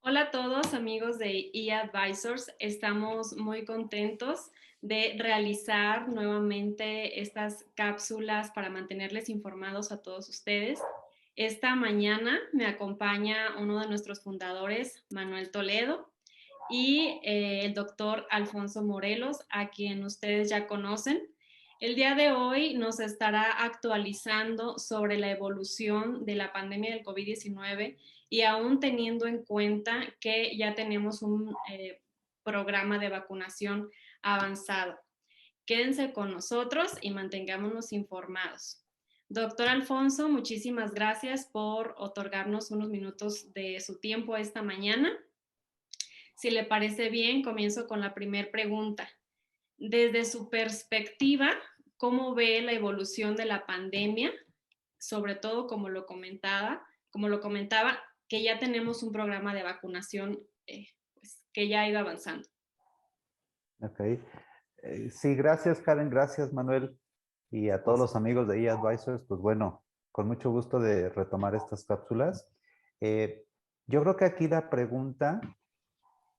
Hola a todos amigos de eAdvisors, estamos muy contentos de realizar nuevamente estas cápsulas para mantenerles informados a todos ustedes. Esta mañana me acompaña uno de nuestros fundadores, Manuel Toledo, y el doctor Alfonso Morelos, a quien ustedes ya conocen. El día de hoy nos estará actualizando sobre la evolución de la pandemia del COVID-19 y aún teniendo en cuenta que ya tenemos un programa de vacunación avanzado. Quédense con nosotros y mantengámonos informados. Doctor Alfonso, muchísimas gracias por otorgarnos unos minutos de su tiempo esta mañana. Si le parece bien, comienzo con la primera pregunta. Desde su perspectiva, ¿cómo ve la evolución de la pandemia? Sobre todo, como lo comentaba, que ya tenemos un programa de vacunación pues, que ya ha ido avanzando. Ok. Sí, gracias Karen, gracias Manuel y a todos los amigos de eAdvisors. Pues bueno, con mucho gusto de retomar estas cápsulas. Eh, yo creo que aquí la pregunta,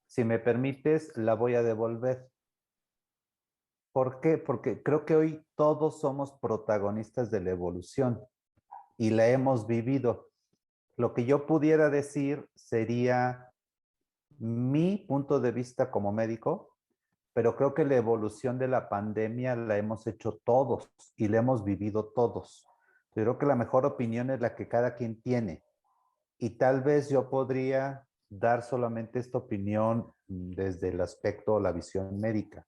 si me permites, la voy a devolver. ¿Por qué? Porque creo que hoy todos somos protagonistas de la evolución y la hemos vivido. Lo que yo pudiera decir sería mi punto de vista como médico, pero creo que la evolución de la pandemia la hemos hecho todos y la hemos vivido todos. Yo creo que la mejor opinión es la que cada quien tiene y tal vez yo podría dar solamente esta opinión desde el aspecto o la visión médica,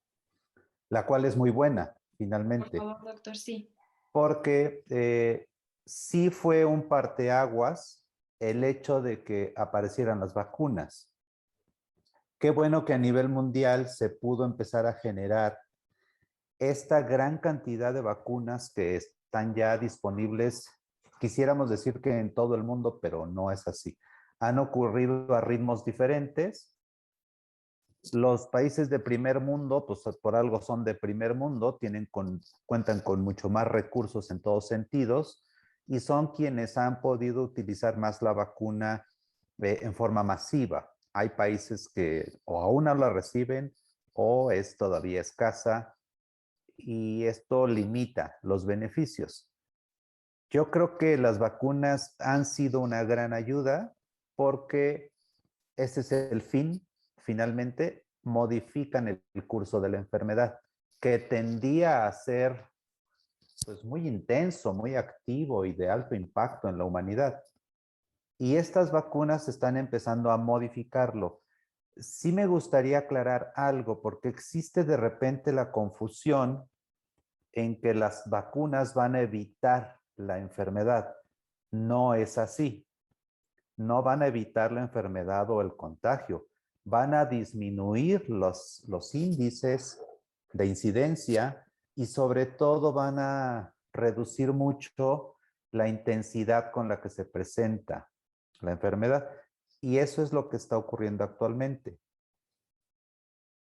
la cual es muy buena, Por finalmente, favor, doctor, sí. porque sí fue un parteaguas el hecho de que aparecieran las vacunas. Qué bueno que a nivel mundial se pudo empezar a generar esta gran cantidad de vacunas que están ya disponibles. Quisiéramos decir que en todo el mundo, pero no es así. Han ocurrido a ritmos diferentes. Los países de primer mundo, pues por algo son de primer mundo, cuentan con mucho más recursos en todos sentidos y son quienes han podido utilizar más la vacuna en forma masiva. Hay países que o aún no la reciben o es todavía escasa y esto limita los beneficios. Yo creo que las vacunas han sido una gran ayuda porque ese es el fin, finalmente, modifican el curso de la enfermedad, que tendía a ser pues, muy intenso, muy activo y de alto impacto en la humanidad. Y estas vacunas están empezando a modificarlo. Sí me gustaría aclarar algo, porque existe de repente la confusión en que las vacunas van a evitar la enfermedad. No es así. No van a evitar la enfermedad o el contagio. Van a disminuir los índices de incidencia y sobre todo van a reducir mucho la intensidad con la que se presenta la enfermedad. Y eso es lo que está ocurriendo actualmente.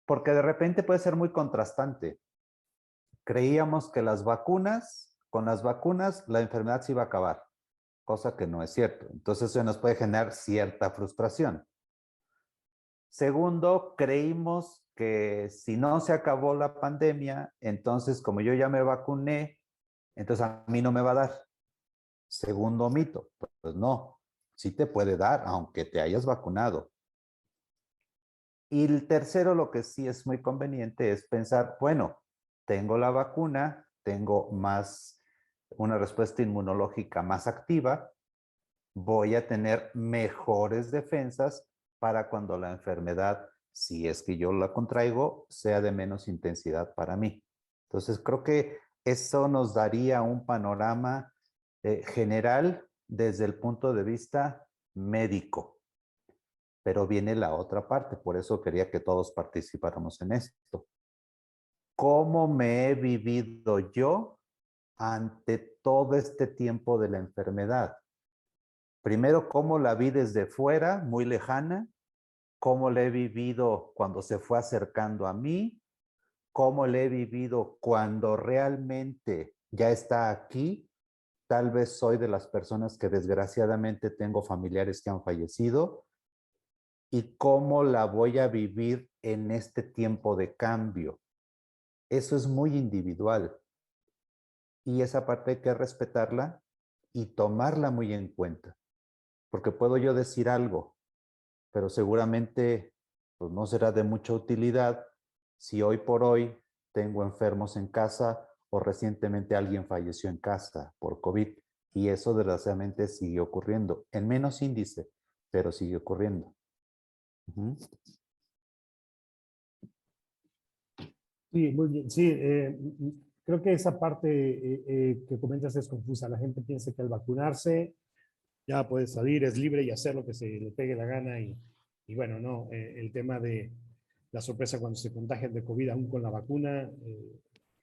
Porque de repente puede ser muy contrastante. Creíamos que con las vacunas, la enfermedad se iba a acabar, cosa que no es cierto. Entonces eso nos puede generar cierta frustración. Segundo, creímos que si no se acabó la pandemia, entonces como yo ya me vacuné, entonces a mí no me va a dar. Segundo mito, pues no, sí te puede dar, aunque te hayas vacunado. Y el tercero, lo que sí es muy conveniente es pensar, bueno, tengo la vacuna, tengo una respuesta inmunológica más activa, voy a tener mejores defensas para cuando la enfermedad, si es que yo la contraigo, sea de menos intensidad para mí. Entonces, creo que eso nos daría un panorama general desde el punto de vista médico. Pero viene la otra parte, por eso quería que todos participáramos en esto. ¿Cómo me he vivido yo ante todo este tiempo de la enfermedad? Primero, cómo la vi desde fuera, muy lejana, cómo la he vivido cuando se fue acercando a mí, cómo la he vivido cuando realmente ya está aquí tal vez soy de las personas que desgraciadamente tengo familiares que han fallecido y cómo la voy a vivir en este tiempo de cambio. Eso es muy individual y esa parte hay que respetarla y tomarla muy en cuenta, porque puedo yo decir algo, pero seguramente pues, no será de mucha utilidad si hoy por hoy tengo enfermos en casa o recientemente alguien falleció en casa por COVID y eso desgraciadamente sigue ocurriendo, en menos índice, pero sigue ocurriendo. Uh-huh. Sí, muy bien. Sí, creo que esa parte que comentas es confusa. La gente piensa que al vacunarse ya puede salir, es libre y hacer lo que se le pegue la gana. Y bueno, no, el tema de la sorpresa cuando se contagian de COVID aún con la vacuna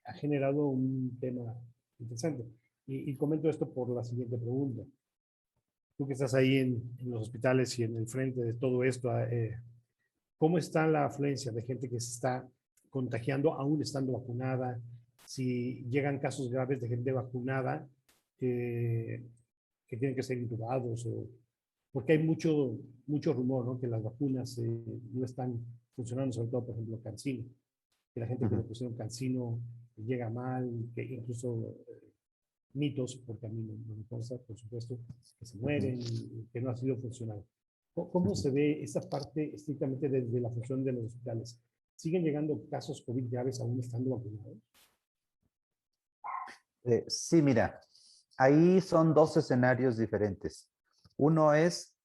ha generado un tema interesante. Y comento esto por la siguiente pregunta. Tú que estás ahí en los hospitales y en el frente de todo esto, ¿cómo está la afluencia de gente que se está contagiando aún estando vacunada? Si llegan casos graves de gente vacunada que tienen que ser intubados, o, porque hay mucho rumor, ¿no? Que las vacunas no están funcionando, sobre todo, por ejemplo, Cancino, que la gente que le Uh-huh. pusieron Cancino llega mal, que incluso mitos, porque a mí no me consta, por supuesto, que se Uh-huh. mueren, que no ha sido funcional. ¿Cómo se ve esa parte estrictamente desde la función de los hospitales? ¿Siguen llegando casos COVID graves aún estando vacunados? Sí, mira, ahí son dos escenarios diferentes. Uno es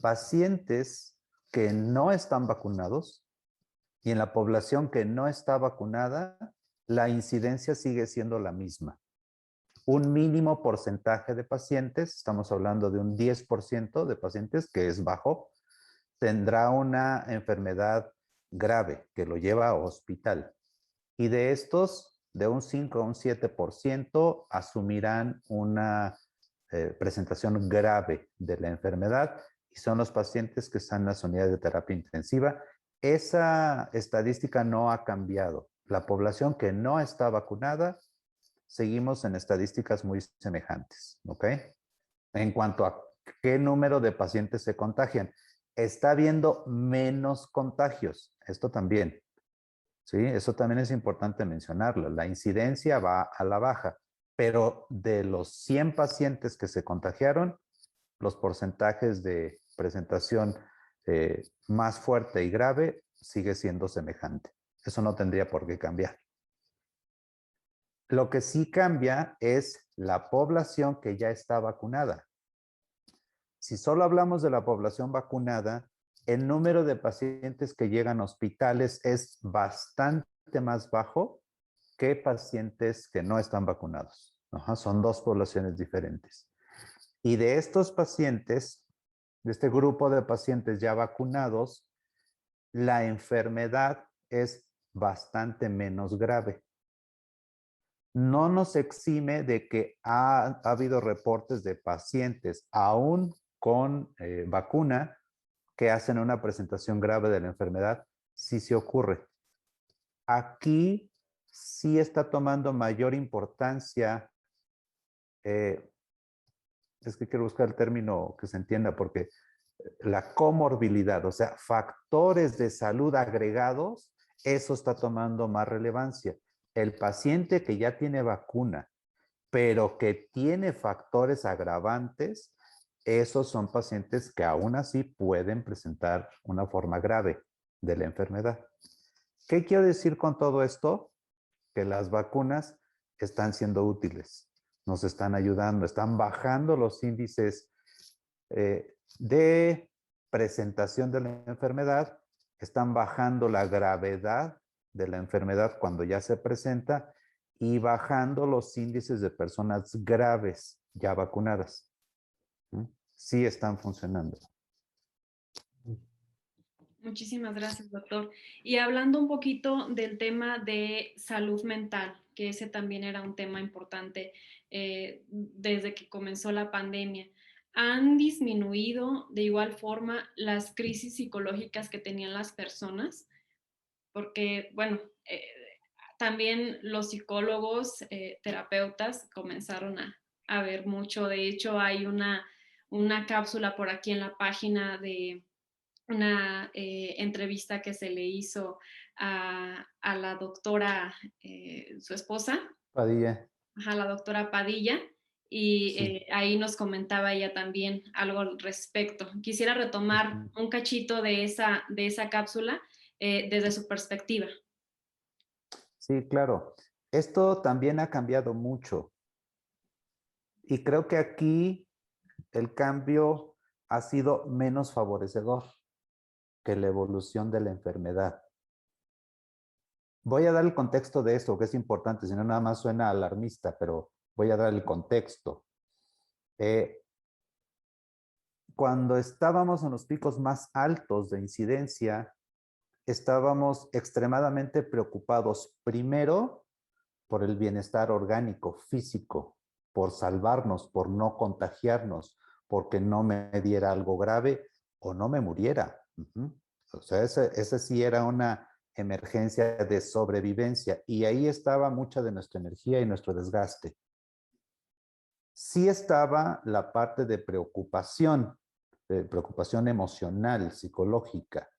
pacientes que no están vacunados y en la población que no está vacunada, la incidencia sigue siendo la misma. Un mínimo porcentaje de pacientes, estamos hablando de un 10% de pacientes, que es bajo, tendrá una enfermedad grave que lo lleva a hospital. Y de estos, de un 5 a un 7% asumirán una presentación grave de la enfermedad y son los pacientes que están en las unidades de terapia intensiva. Esa estadística no ha cambiado. La población que no está vacunada, seguimos en estadísticas muy semejantes, ¿ok? En cuanto a qué número de pacientes se contagian, está habiendo menos contagios, esto también. Sí, eso también es importante mencionarlo. La incidencia va a la baja, pero de los 100 pacientes que se contagiaron, los porcentajes de presentación más fuerte y grave sigue siendo semejante. Eso no tendría por qué cambiar. Lo que sí cambia es la población que ya está vacunada. Si solo hablamos de la población vacunada, el número de pacientes que llegan a hospitales es bastante más bajo que pacientes que no están vacunados. Ajá, son dos poblaciones diferentes. Y de estos pacientes, de este grupo de pacientes ya vacunados, la enfermedad es bastante menos grave. No nos exime de que ha habido reportes de pacientes aún con vacuna que hacen una presentación grave de la enfermedad, sí se ocurre. Aquí sí está tomando mayor importancia, eh, es que quiero buscar el término que se entienda, porque la comorbilidad, o sea, factores de salud agregados, eso está tomando más relevancia. El paciente que ya tiene vacuna, pero que tiene factores agravantes, esos son pacientes que aún así pueden presentar una forma grave de la enfermedad. ¿Qué quiero decir con todo esto? Que las vacunas están siendo útiles, nos están ayudando, están bajando los índices de presentación de la enfermedad, están bajando la gravedad de la enfermedad cuando ya se presenta y bajando los índices de personas graves ya vacunadas. Sí están funcionando. Muchísimas gracias, doctor. Y hablando un poquito del tema de salud mental, que ese también era un tema importante desde que comenzó la pandemia, ¿han disminuido de igual forma las crisis psicológicas que tenían las personas? Porque, bueno, también los psicólogos, terapeutas comenzaron a ver mucho. De hecho, hay una cápsula por aquí en la página de una entrevista que se le hizo a la doctora, su esposa, Padilla. a la doctora Padilla, y Sí. ahí nos comentaba ella también algo al respecto. Quisiera retomar Ujú. un cachito de esa cápsula desde su perspectiva. Sí, claro. Esto también ha cambiado mucho y creo que aquí el cambio ha sido menos favorecedor que la evolución de la enfermedad. Voy a dar el contexto de esto, que es importante, si no nada más suena alarmista, pero voy a dar el contexto. Eh, Cuando estábamos en los picos más altos de incidencia, estábamos extremadamente preocupados, primero, por el bienestar orgánico, físico, por salvarnos, por no contagiarnos, porque no me diera algo grave o no me muriera. O sea, ese sí era una emergencia de sobrevivencia y ahí estaba mucha de nuestra energía y nuestro desgaste. Sí estaba la parte de preocupación emocional, psicológica,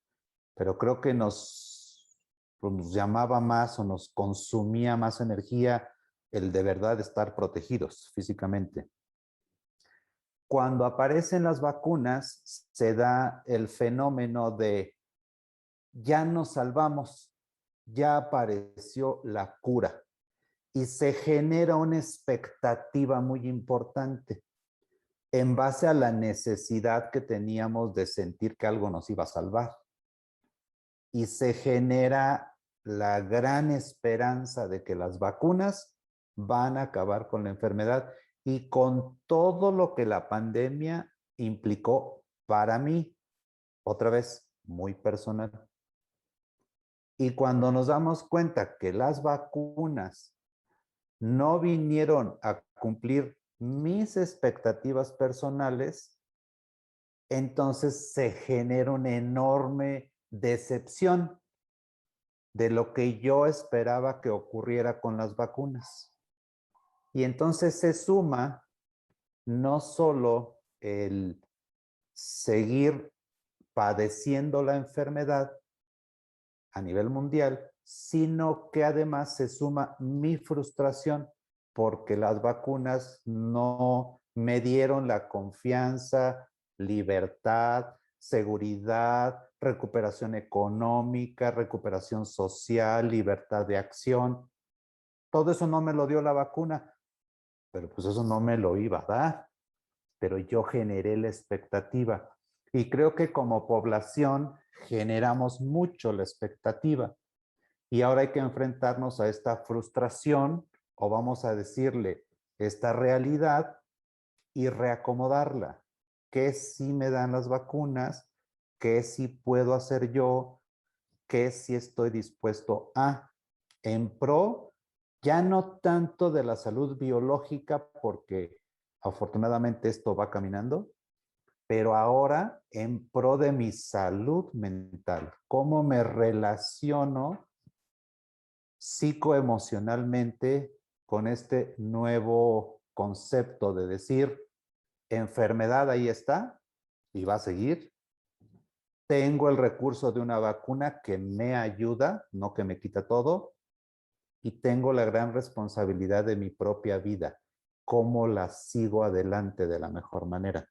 pero creo que pues, nos llamaba más o nos consumía más energía el de verdad estar protegidos físicamente. Cuando aparecen las vacunas, se da el fenómeno de ya nos salvamos, ya apareció la cura y se genera una expectativa muy importante en base a la necesidad que teníamos de sentir que algo nos iba a salvar. Y se genera la gran esperanza de que las vacunas van a acabar con la enfermedad y con todo lo que la pandemia implicó para mí, otra vez, muy personal. Y cuando nos damos cuenta que las vacunas no vinieron a cumplir mis expectativas personales, entonces se genera una enorme decepción de lo que yo esperaba que ocurriera con las vacunas. Y entonces se suma no solo el seguir padeciendo la enfermedad a nivel mundial, sino que además se suma mi frustración porque las vacunas no me dieron la confianza, libertad, seguridad, recuperación económica, recuperación social, libertad de acción. Todo eso no me lo dio la vacuna, pero pues eso no me lo iba a dar. Pero yo generé la expectativa. Y creo que como población generamos mucho la expectativa. Y ahora hay que enfrentarnos a esta frustración, o vamos a decirle, esta realidad, y reacomodarla. ¿Qué sí me dan las vacunas? ¿Qué sí puedo hacer yo? ¿Qué sí estoy dispuesto a? En pro, ya no tanto de la salud biológica, porque afortunadamente esto va caminando, pero ahora en pro de mi salud mental. ¿Cómo me relaciono psicoemocionalmente con este nuevo concepto de decir, enfermedad ahí está y va a seguir? Tengo el recurso de una vacuna que me ayuda, no que me quita todo, y tengo la gran responsabilidad de mi propia vida. ¿Cómo la sigo adelante de la mejor manera?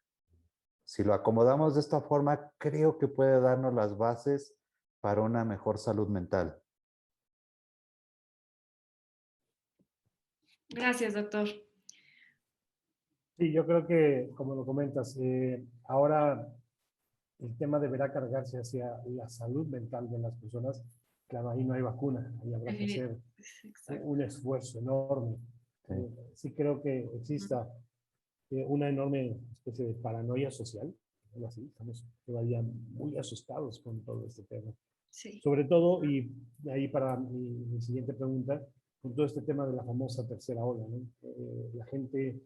Si lo acomodamos de esta forma, creo que puede darnos las bases para una mejor salud mental. Gracias, doctor. Sí, yo creo que, como lo comentas, ahora el tema deberá cargarse hacia la salud mental de las personas. Claro, ahí no hay vacuna, ahí habrá que hacer Exacto. un esfuerzo enorme. Sí. Sí creo que exista una enorme especie de paranoia social, algo así. Estamos todavía muy asustados con todo este tema. Sí. Sobre todo, y ahí para mi siguiente pregunta, con todo este tema de la famosa tercera ola, ¿no? La gente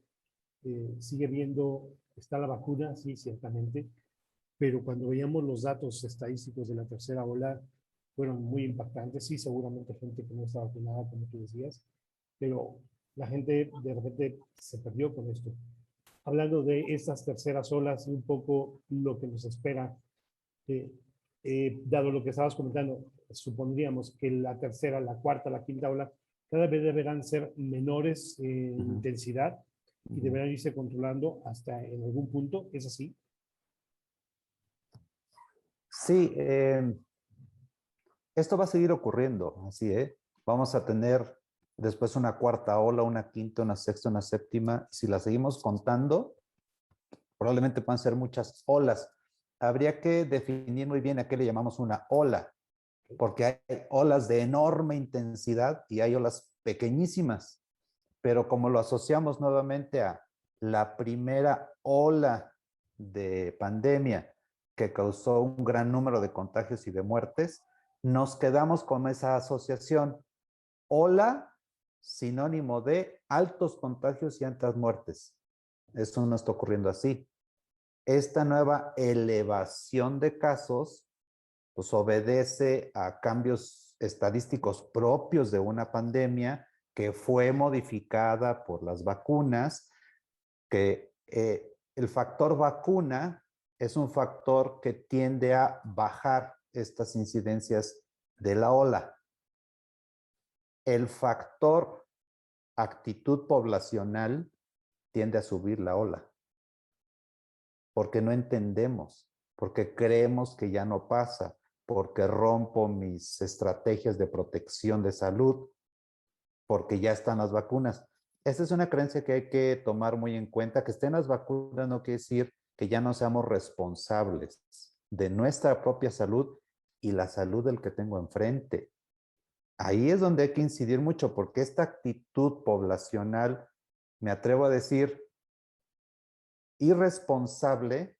sigue viendo, está la vacuna, sí, ciertamente, pero cuando veíamos los datos estadísticos de la tercera ola, fueron muy impactantes. Sí, seguramente gente que no está vacunada, como tú decías, pero la gente de repente se perdió con esto. Hablando de estas terceras olas y un poco lo que nos espera, eh, dado lo que estabas comentando, supondríamos que la tercera, la cuarta, la quinta ola cada vez deberán ser menores en intensidad y deberán irse controlando hasta en algún punto. ¿Es así? Sí, esto va a seguir ocurriendo, así, ¿eh? Vamos a tener después una cuarta ola, una quinta, una sexta, una séptima. Si la seguimos contando, probablemente puedan ser muchas olas. Habría que definir muy bien a qué le llamamos una ola, porque hay olas de enorme intensidad y hay olas pequeñísimas. Pero como lo asociamos nuevamente a la primera ola de pandemia que causó un gran número de contagios y de muertes, nos quedamos con esa asociación. Ola, sinónimo de altos contagios y altas muertes. Eso no está ocurriendo así. Esta nueva elevación de casos pues obedece a cambios estadísticos propios de una pandemia que fue modificada por las vacunas, que el factor vacuna es un factor que tiende a bajar estas incidencias de la ola. El factor actitud poblacional tiende a subir la ola, porque no entendemos, porque creemos que ya no pasa, porque rompo mis estrategias de protección de salud, porque ya están las vacunas. Esa es una creencia que hay que tomar muy en cuenta. Que estén las vacunas no quiere decir que ya no seamos responsables de nuestra propia salud y la salud del que tengo enfrente. Ahí es donde hay que incidir mucho, porque esta actitud poblacional, me atrevo a decir, irresponsable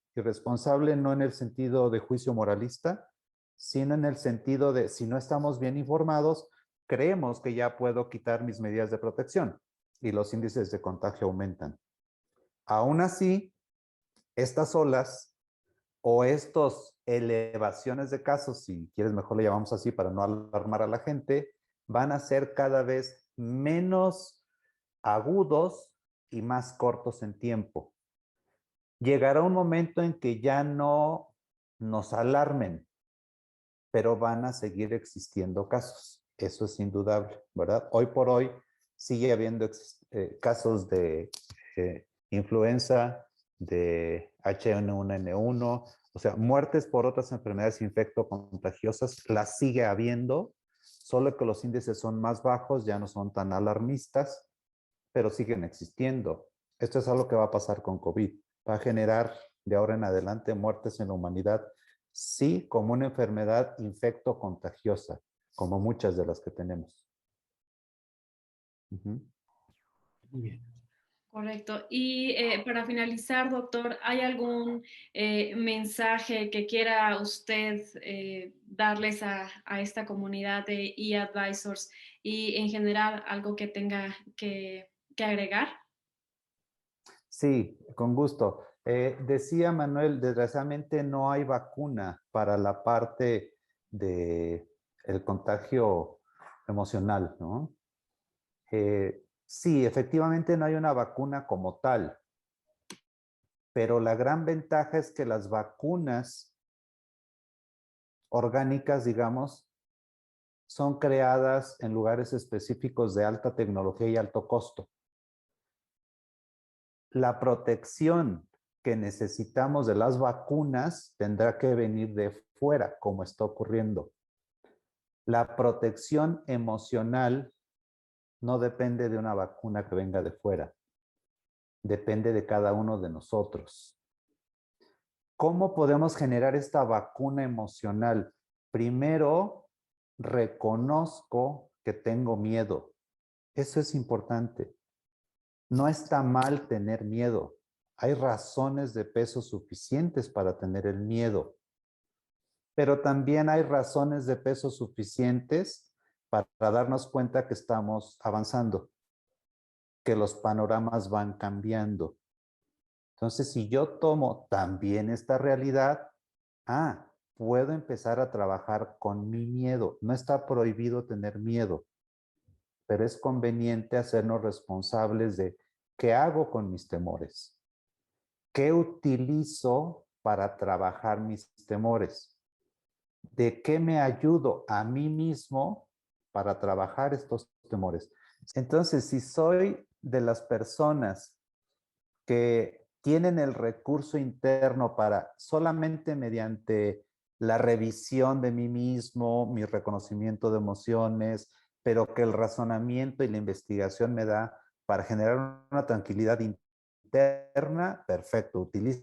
no en el sentido de juicio moralista, sino en el sentido de si no estamos bien informados, creemos que ya puedo quitar mis medidas de protección y los índices de contagio aumentan. Aún así, estas olas o estas elevaciones de casos, si quieres mejor le llamamos así para no alarmar a la gente, van a ser cada vez menos agudos y más cortos en tiempo. Llegará un momento en que ya no nos alarmen, pero van a seguir existiendo casos. Eso es indudable, ¿verdad? Hoy por hoy sigue habiendo casos de influenza, de H1N1, o sea, muertes por otras enfermedades infectocontagiosas, las sigue habiendo, solo que los índices son más bajos, ya no son tan alarmistas, pero siguen existiendo. Esto es algo que va a pasar con COVID. Va a generar de ahora en adelante muertes en la humanidad, sí, como una enfermedad infecto-contagiosa, como muchas de las que tenemos. Muy bien. Correcto. Y para finalizar, doctor, ¿hay algún mensaje que quiera usted darles a esta comunidad de eAdvisors y en general algo que tenga que agregar? Sí, con gusto. Decía Manuel, desgraciadamente no hay vacuna para la parte de el contagio emocional, ¿no? Sí, efectivamente no hay una vacuna como tal, pero la gran ventaja es que las vacunas orgánicas, digamos, son creadas en lugares específicos de alta tecnología y alto costo. La protección que necesitamos de las vacunas tendrá que venir de fuera, como está ocurriendo. La protección emocional no depende de una vacuna que venga de fuera. Depende de cada uno de nosotros. ¿Cómo podemos generar esta vacuna emocional? Primero, reconozco que tengo miedo. Eso es importante. No está mal tener miedo. Hay razones de peso suficientes para tener el miedo. Pero también hay razones de peso suficientes para darnos cuenta que estamos avanzando, que los panoramas van cambiando. Entonces, si yo tomo también esta realidad, puedo empezar a trabajar con mi miedo. No está prohibido tener miedo, pero es conveniente hacernos responsables de qué hago con mis temores, qué utilizo para trabajar mis temores, de qué me ayudo a mí mismo para trabajar estos temores. Entonces, si soy de las personas que tienen el recurso interno para solamente mediante la revisión de mí mismo, mi reconocimiento de emociones, pero que el razonamiento y la investigación me da para generar una tranquilidad interna, perfecto, utiliza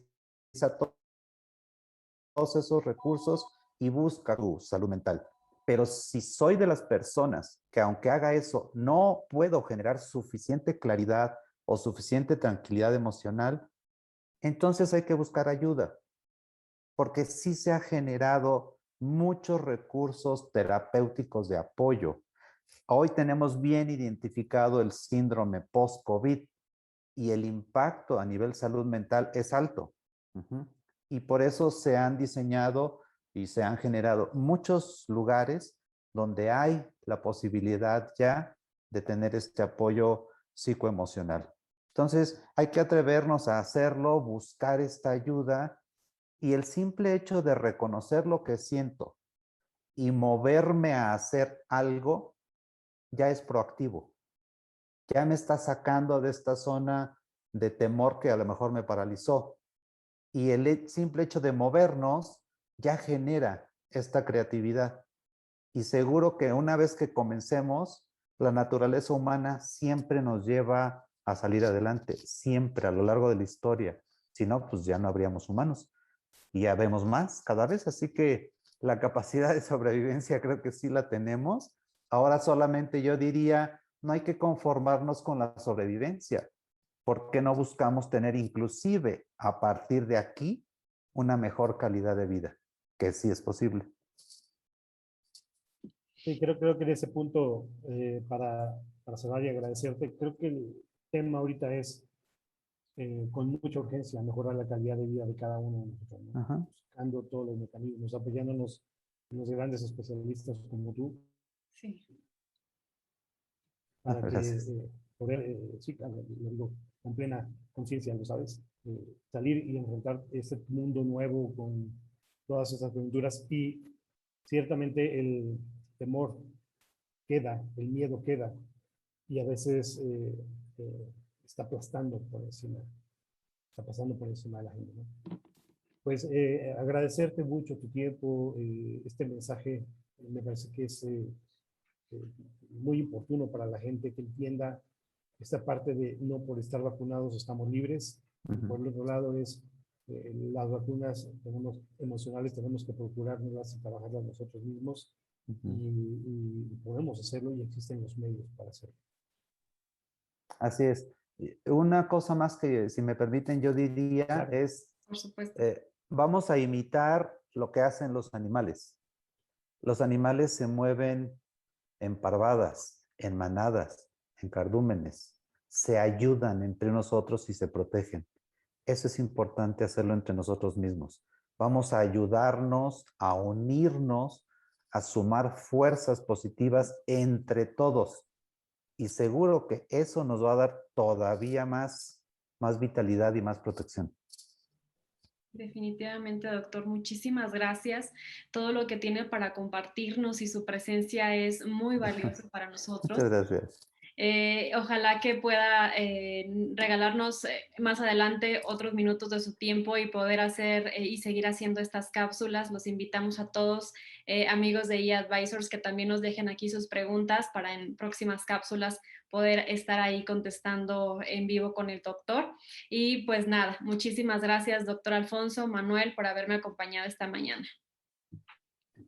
todos esos recursos y busca tu salud mental. Pero si soy de las personas que aunque haga eso, no puedo generar suficiente claridad o suficiente tranquilidad emocional, entonces hay que buscar ayuda, porque sí se ha generado muchos recursos terapéuticos de apoyo. Hoy tenemos bien identificado el síndrome post-COVID y el impacto a nivel salud mental es alto. Y por eso se han diseñado y se han generado muchos lugares donde hay la posibilidad ya de tener este apoyo psicoemocional. Entonces, hay que atrevernos a hacerlo, buscar esta ayuda y el simple hecho de reconocer lo que siento y moverme a hacer algo ya es proactivo. Ya me está sacando de esta zona de temor que a lo mejor me paralizó. Y el simple hecho de movernos ya genera esta creatividad. Y seguro que una vez que comencemos, la naturaleza humana siempre nos lleva a salir adelante, siempre a lo largo de la historia. Si no, pues ya no habríamos humanos. Y ya vemos más cada vez, así que la capacidad de sobrevivencia creo que sí la tenemos. Ahora solamente yo diría, no hay que conformarnos con la sobrevivencia. ¿Por qué no buscamos tener inclusive a partir de aquí una mejor calidad de vida? Que sí es posible. Sí, creo que en ese punto, para cerrar y agradecerte, creo que el tema ahorita es con mucha urgencia mejorar la calidad de vida de cada uno de nosotros, ¿no? Ajá. Buscando todos los mecanismos, apoyándonos en los grandes especialistas como tú, Sí. para que Gracias. poder, sí, claro, lo digo con plena conciencia, lo sabes, salir y enfrentar este mundo nuevo con todas esas aventuras. Y ciertamente el temor queda, el miedo queda, y a veces está aplastando por encima, está pasando por encima de la gente, ¿no? Pues agradecerte mucho tu tiempo, este mensaje me parece que es muy oportuno para la gente que entienda esta parte de no por estar vacunados estamos libres. Y por el otro lado es las vacunas tenemos, emocionales tenemos que procurarlas y trabajarlas nosotros mismos y podemos hacerlo y existen los medios para hacerlo. Así es. Una cosa más que, si me permiten, yo diría Claro. es, Por supuesto. vamos a imitar lo que hacen los animales. Los animales se mueven en parvadas, en manadas, en cardúmenes. Se ayudan entre nosotros y se protegen. Eso es importante hacerlo entre nosotros mismos. Vamos a ayudarnos, a unirnos, a sumar fuerzas positivas entre todos. Y seguro que eso nos va a dar todavía más vitalidad y más protección. Definitivamente, doctor, muchísimas gracias. Todo lo que tiene para compartirnos y su presencia es muy valioso para nosotros. Muchas gracias. Ojalá que pueda regalarnos más adelante otros minutos de su tiempo y poder hacer y seguir haciendo estas cápsulas. Los invitamos a todos, amigos de eAdvisors, que también nos dejen aquí sus preguntas para en próximas cápsulas poder estar ahí contestando en vivo con el doctor. Y pues nada, muchísimas gracias, doctor Alfonso, Manuel, por haberme acompañado esta mañana.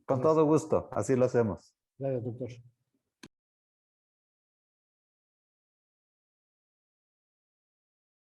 Con todo gusto, así lo hacemos. Gracias, doctor.